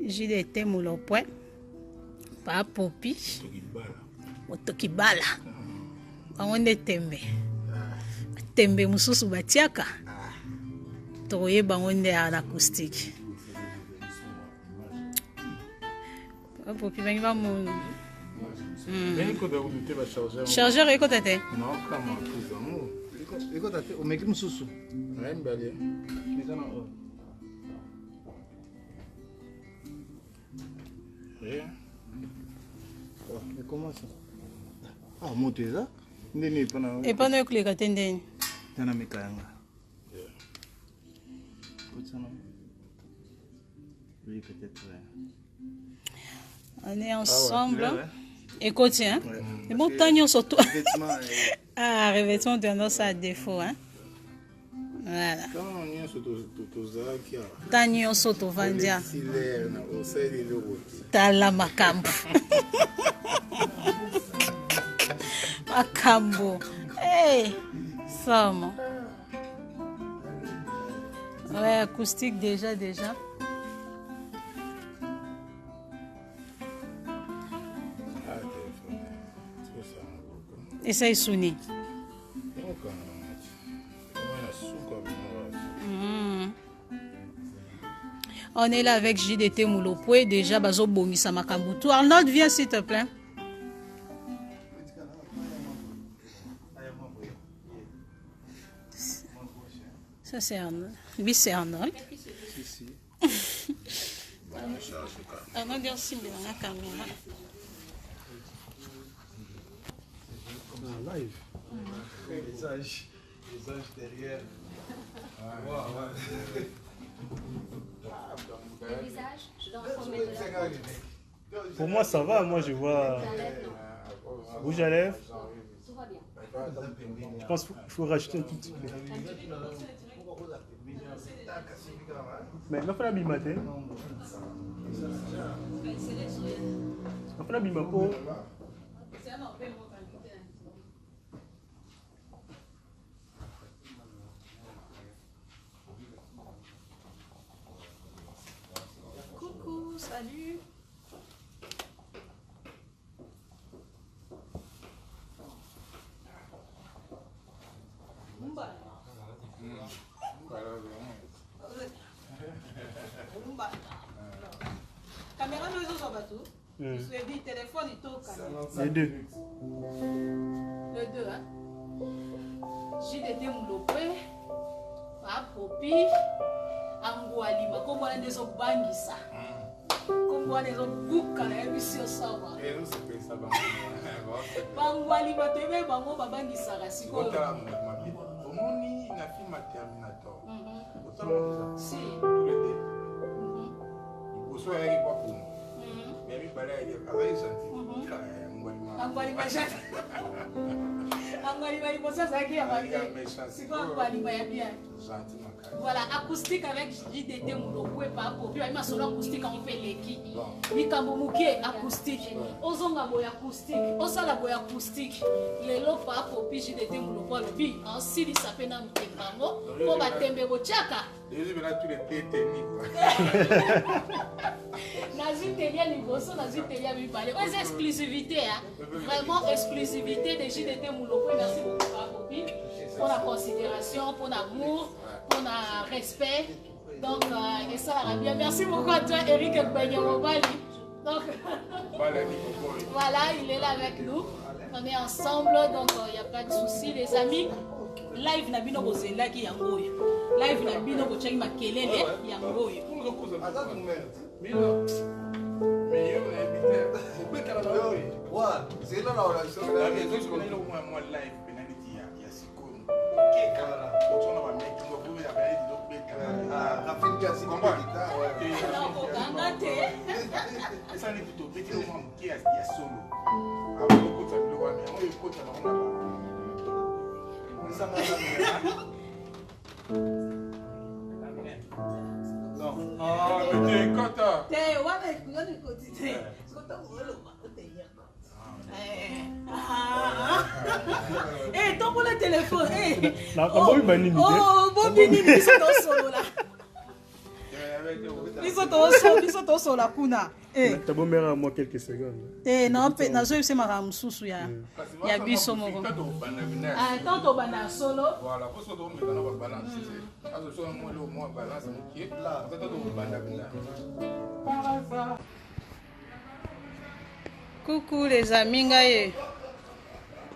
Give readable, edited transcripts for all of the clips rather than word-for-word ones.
JDT Mulopwe. Pa Popi. Otokibala. Bangonde tembe. Tembe mususu batiaka. Toye bangonde en acoustique. Pa Popi bangi ba mon. Chargeur eko tete. Non, comment tout eko tete, o meki mususu. Ouais, mbali. Meka na o. Rien. Oh, mais comment ça? Ah, monter ça? Ndeni pana. Et pas no klika tendeni. Tana mekanga. Oui, peut-être. On est ensemble. Écoute, hein? C'est bon, Tagnon surtout. Ah, revêtement tendance à défaut, hein? Voilà. Tagnon surtout, Vandia. Tala Makambo. Makambo. Hey! Somme. Ouais, acoustique déjà. Et ça est sonné. On est là avec JDT Mulopwe. Déjà, Bazo Bongisa Makambutu. Arnold, viens s'il te plaît. Ça, c'est Arnold. Lui, c'est Arnold. Arnold, il y a aussi la caméra. Live. Les âges derrière. Pour moi, ça va. Moi, je vois rouge à lèvres. Je pense qu'il faut rajouter un tout petit peu. Mais il faut la bimater. Il faut la bimater. Coucou, salut. Caméra nous autres bateau. Je suis dit téléphone et tout. Les deux. Les deux, hein. JDT Mulopwe, Pa Popi, Angwalima. Comment on est au Bangisa? Comment on est au Boukala? Et puis c'est ça. Angwalima, tu veux bango Bangisa rasiko. Omoni na film Terminator. Si. Tous les deux. Il faut aller voir pour nous. Mais lui balai il avait senti. Angwalima jata. Angwalima imosa zaki ya bali. Siko Angwalima ya bien. Voilà, acoustique avec JDT Mulopwe Pa Popi. Il m'a solo acoustique on fait l'équipe. Mikambo muke acoustique. Ozonga boya acoustique. Osala boya acoustique. Lelo Pa Popi JDT Mulopwe lobi. Ensi li sapena mtekango. Po batembe bochaka. Désolé là tous les techniques. Nazitelia Niboso, Nazitelia Mibale. Les exclusivités, hein. Vraiment exclusivité de JDT Mulopwe. Merci beaucoup Pa Popi. Pour la considération, pour l'amour, pour le respect. Donc, et ça va bien. Merci beaucoup à toi, Eric Mobali. Donc, voilà, il est là avec nous. On est ensemble, donc il n'y a pas de souci, les amis. Live Nabino Bozela qui yangoy. Live Nabino Bocheng Makelele yangoy. C'est là la relation. La maison, je connais le moins live. Eh, tombe le téléphone. Oh, bon bini, c'est ton solo là. Biso to la kuna. T'as beau mettre à moi quelques secondes. Non, nazo c'est ma mususu ya biso moko. Ah, tant au bana solo. Voilà, parce que on met dans la balance. Parce que soit moi le moins balance qui est là, c'est tout banda banda. Coucou les amis ngaye.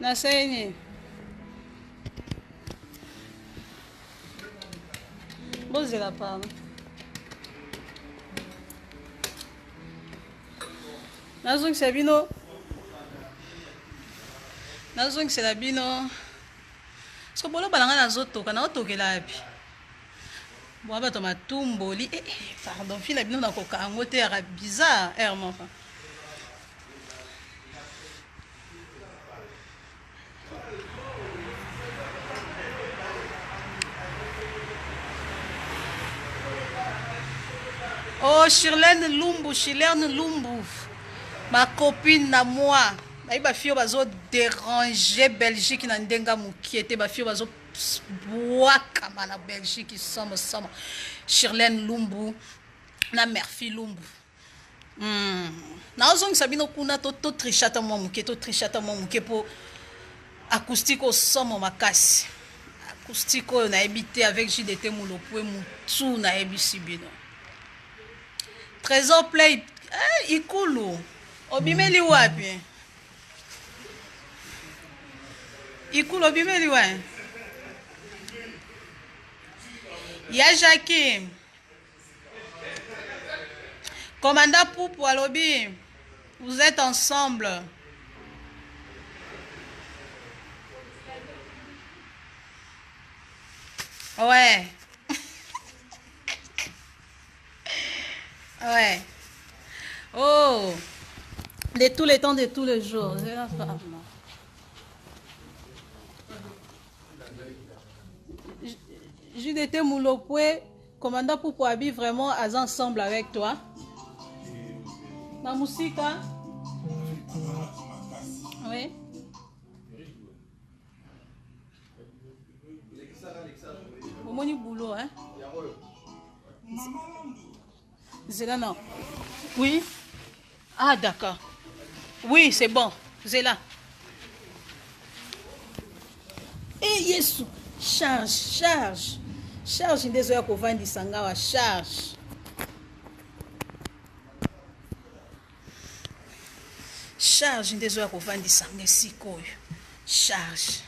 Naseni. Bozé la part. Nazong Sabino. Nazong Sabino. So bolo balanga nazoto kana otokela api. Bo ba to matumboli pardon fila bino na koka angote ya bizarre errement. Oh, Shirlène Lumbu, ma copine à moi. Ma fille bazo déranger Belgique na ndenga mukiete ba fille bazo boaka na Belgique somme. Shirlène Lumbu na Murphy Lumbu. Na ozong sabino kuna to trichata mo muke po acoustique au somme makasi. Acoustique na habité avec JDT Mulopwe mutu na ebisi bino. Trésor Play, Ikulu, Obimeli wapi? Ikulu Obimeli wapi? Ya Jackie, Commandant Poupou Alobi, vous êtes ensemble. Ouais. Ouais. Oh. De tous les temps, de tous les jours. C'est la femme. JDT Moulopoué, commandant Poupouabi, vraiment ensemble avec toi. La musique, hein? Oui. Au moins du boulot, hein? Zéla, non. Oui. Ah, d'accord. Oui, c'est bon. Zéla. Eh, Yesu. Charge. Charge, désolé, qu'on va dire Sangawa. Charge. Désolé, qu'on va dire Sangawa. Charge.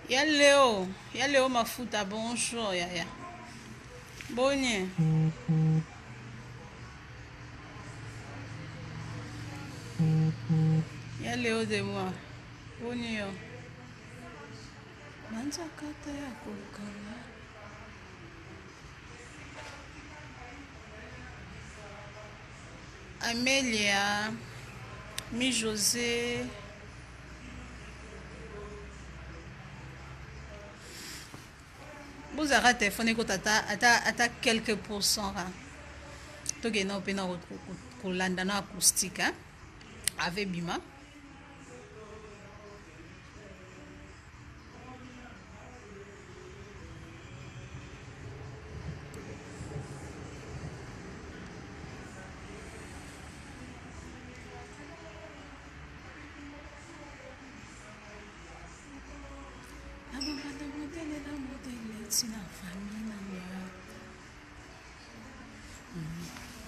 Ya Léo Mafuta, bonjour, ya. Bonne. Ya Léo de moi. Bonne yo. Manza kata ya kokala. Amélia, Mi José. Vous avez téléphoné à quelques pourcents. Tu as un acoustique avec Bima.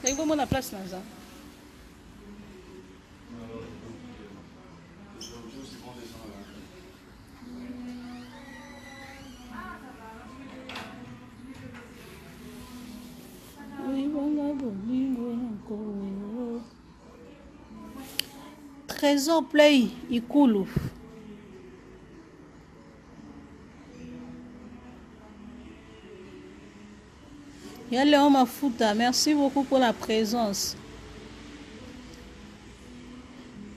Il faut la place là. Trésor Play, Ikulu. Ya Léon Mafuta, merci beaucoup pour la présence.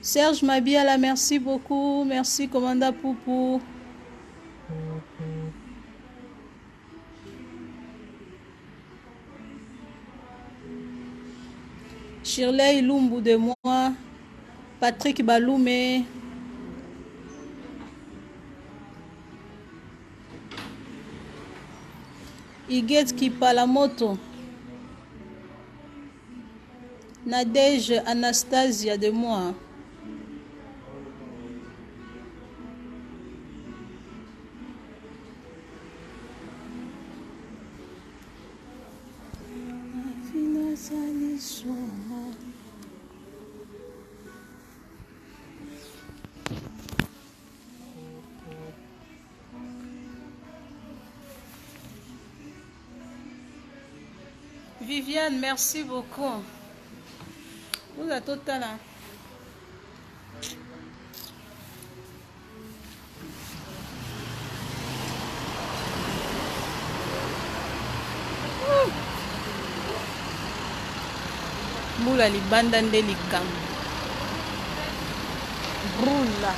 Serge Mabiala, merci beaucoup. Merci, commandant Poupou. Shirley Lumbu de moi. Patrick Baloumé. Iguette Kipalamoto. Nadège Anastasia de moi. Viviane, merci beaucoup. Vous êtes total là. Mbula libanda nde likambo. Brula.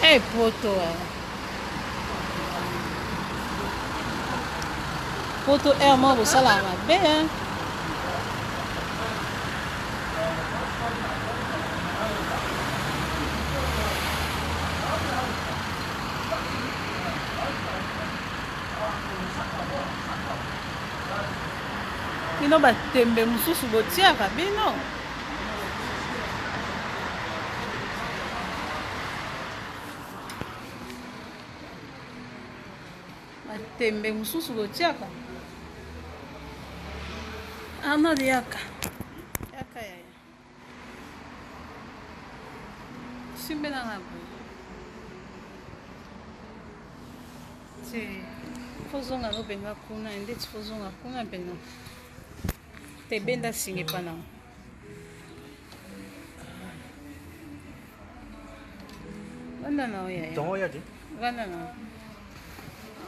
Eh poto. Poto air mo bosala mabe hein. Bino batembe mususu botiaka bino. Batembe mususu botiaka. Ana de yaka. Yaka ya. Simbe na ngabo. Fozonga no benga kuna ndeti fozonga kuna benga. Te benda singe pana. Wanda na oya. Tongo ya ti? Wanda na.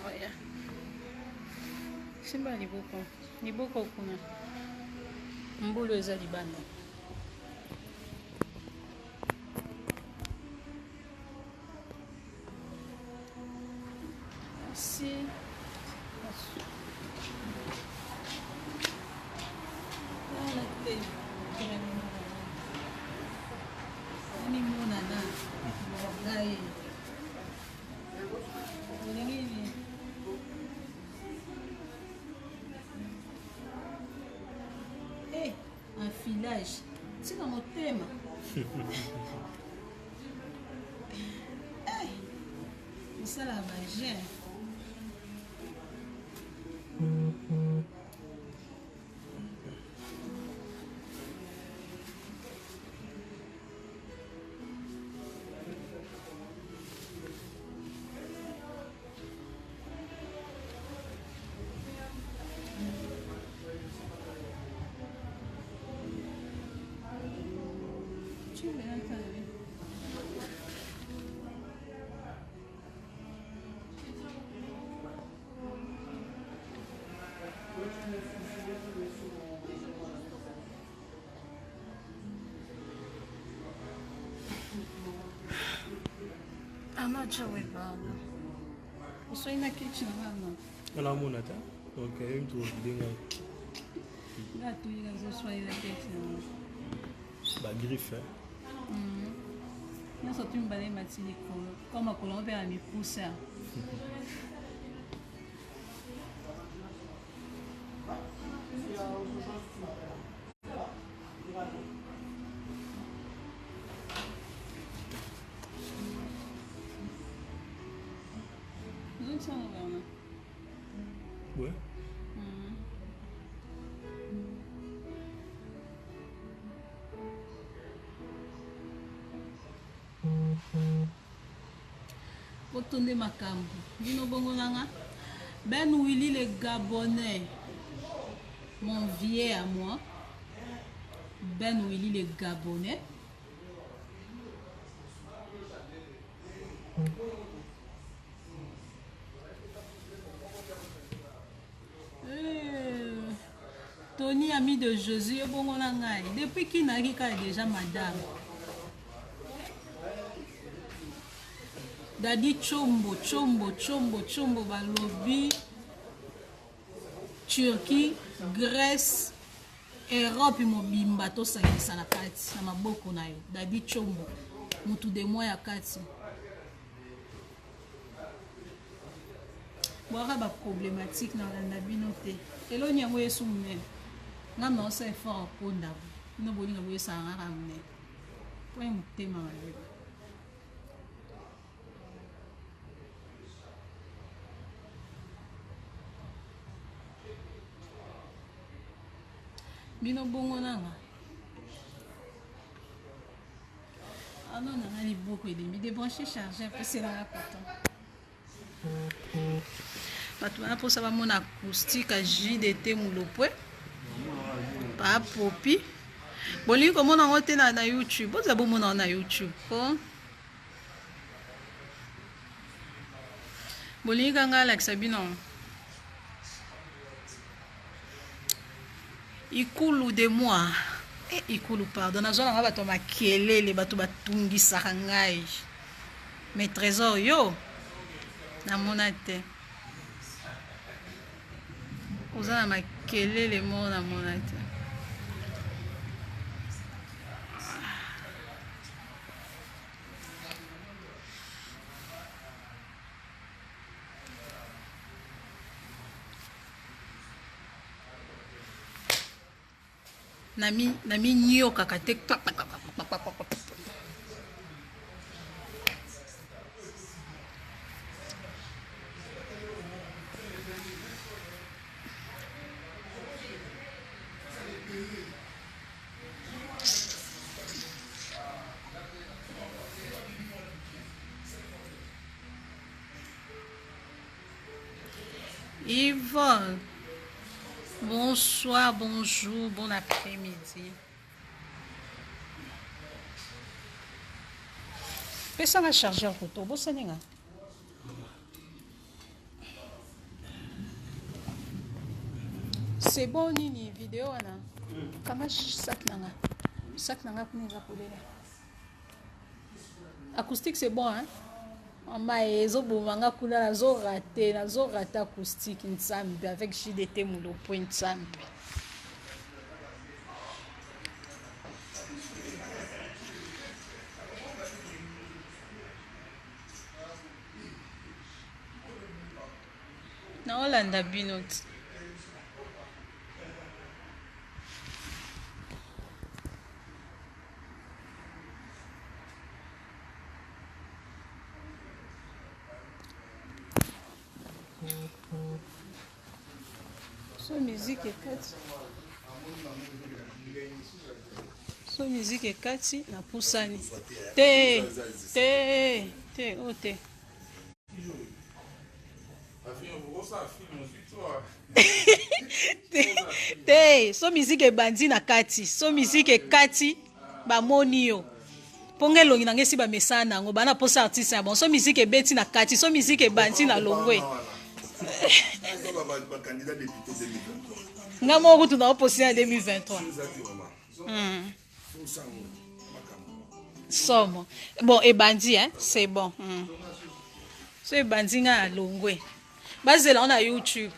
Oya. Simba liboko. Liboko kuna. Mbulu eza libanda. Merci. Un filage. C'est dans mon thème. C'est ça la magie. So ina kitchen mama. Ala muna ta. Okay, into dinga. Là tu il a so ina kitchen. Ba griffe. Nous sommes une balai matinée comme à Colombie à mi pousse. Ouais. Otonde makambo. Dino bongo nanga. Ben Willy le Gabonais. Mon vieux à moi. Ben Willy le Gabonais. Tony, ami de Jésus, bongo nanga. Depuis qu'il n'a déjà madame. Dadi chombo balobi Turquie, Grèce, Europe mobimba to sangisa na kati na maboko na yo. Dadi chombo mutu de moya kati. boaka ba problématique na landa bino te elo nyango yesu munene nga na osa effort aponda no bolinga boyesa ngaka munene po motema mabe bino bongo nanga ano nanga liboko edemi débranché chargeur mpe selanga coton bato bana mposa bamona acoustique a JDT mulopwe bapopi bolingi komona yango te na YouTube boza bomona yango na YouTube po bolingi kanga alakisa bino ikulu de moi ikulu pardon nazwana nga bato makelele bato batungisaka ngai mais trésor yo namona te oza na makelele mo namona te nami nyokaka te Yvonne, bonsoir, bonjour, bon après-midi. Pesa nga charger photo, bo senenga. C'est bon nini vidéo wana. Kama sac nanga. Sac nanga kuneza kolela. Acoustique c'est bon hein. Mama ezobomanga kuna nazorata acoustique nsambe avec JDT mulopwe nsambe. Na Olanda binot. So musique ekati. So musique ekati na pusani. Te o te. Te so musique ebandi na kati. So musique ekati ba moni yo. Ponge longi na ngesi ba mesana nango bana posa artiste ya bon. So musique ebeti na kati. So musique ebandi na longwe. Nga mo kutu na opposé en 2023. Somme. Bon, et bandi, hein, c'est bon. C'est bandi nga longwe. Basé là on a YouTube.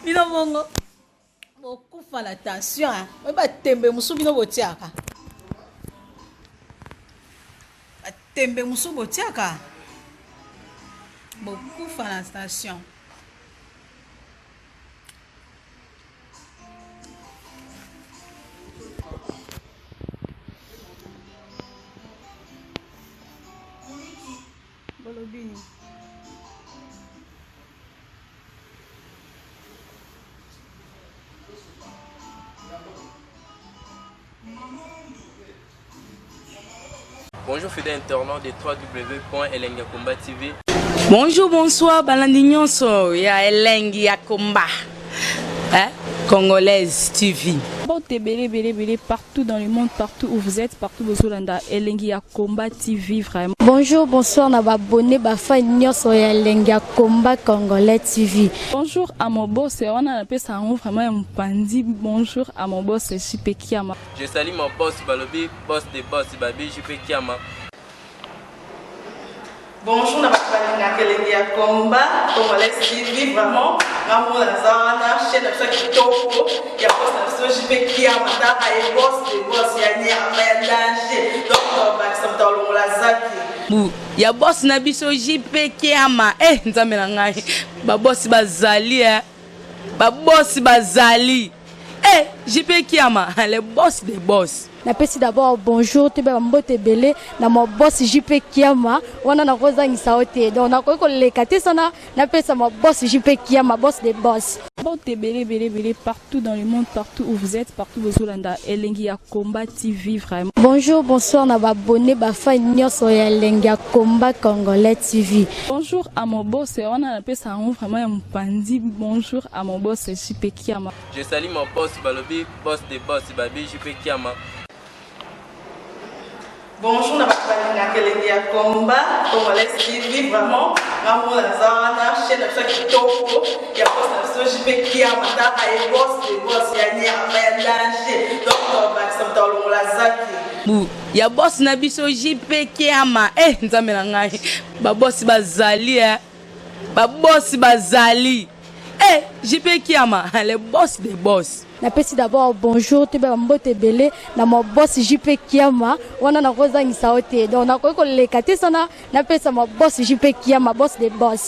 Bino bongo bokufa la tension hein ba tembe musu bino botiaka tembe musu botiaka bokufa la tension bolobini. Bonjour fidèles internautes de www.elengiakomba TV. Bonjour, bonsoir, balandi nyonso ya Elengi ya Komba. Congolaise TV. Partout dans le monde, partout où vous êtes, partout où vous êtes, Elengi ya Combat TV vraiment. Bonjour, bonsoir, na abonné bafa nyonso ya Elengi ya Combat Congolais TV. Bonjour à mon boss, on a appelé ça vraiment un pandi. Bonjour à mon boss, JP Kiama. Je salue mon boss Balobi, boss des boss Babi, JP Kiama. Bonjour, na Elengi ya Combat Congolais TV vraiment. Maman la zana, chaîne de ça qui topo, ya boss na JP Kiama, ta ay boss des boss ya ni ya danger. Donc ba ça tolo la zaki. Ya boss na biso JP Kiama. Nzambe na ngai. Ba boss bazali ba boss bazali. JP Kiama, le boss des boss. Napesi d'abord bonjour, tu vas mbote belé na mon boss JP Kiama, wana na kozangisa ote. Donc na ko lekate sana, napesa mon boss JP Kiama, boss des boss. Partout dans le monde, partout où vous êtes, partout où vous êtes, Elengi ya Combat TV vraiment. Bonjour, bonsoir, na abonné bafa nyonso ya Elengi ya Combat Congolais TV. Bonjour à mon boss, on a appelé ça vraiment un pandi. Bonjour à mon boss JP Kiama. Je salue mon boss Balobi, boss des boss Babi, JP Kiama. Bonjour, na Elengi ya Combat Congolais TV vraiment. Maman la zana, chaîne de ça qui topo, ya boss na JP Kiama, ta ay boss des boss ya ni ya danger. Donc ba ça tolo la zaki. Ya boss na biso JP Kiama. Nzambe na ngai. Ba boss bazali ba boss bazali. JP Kiama, le boss des boss. Napesi d'abord bonjour, tu vas mbote belé na mon boss JP Kiama, wana na kozangisa ote. Donc na ko lekate sana, napesa mon boss JP Kiama, boss des boss.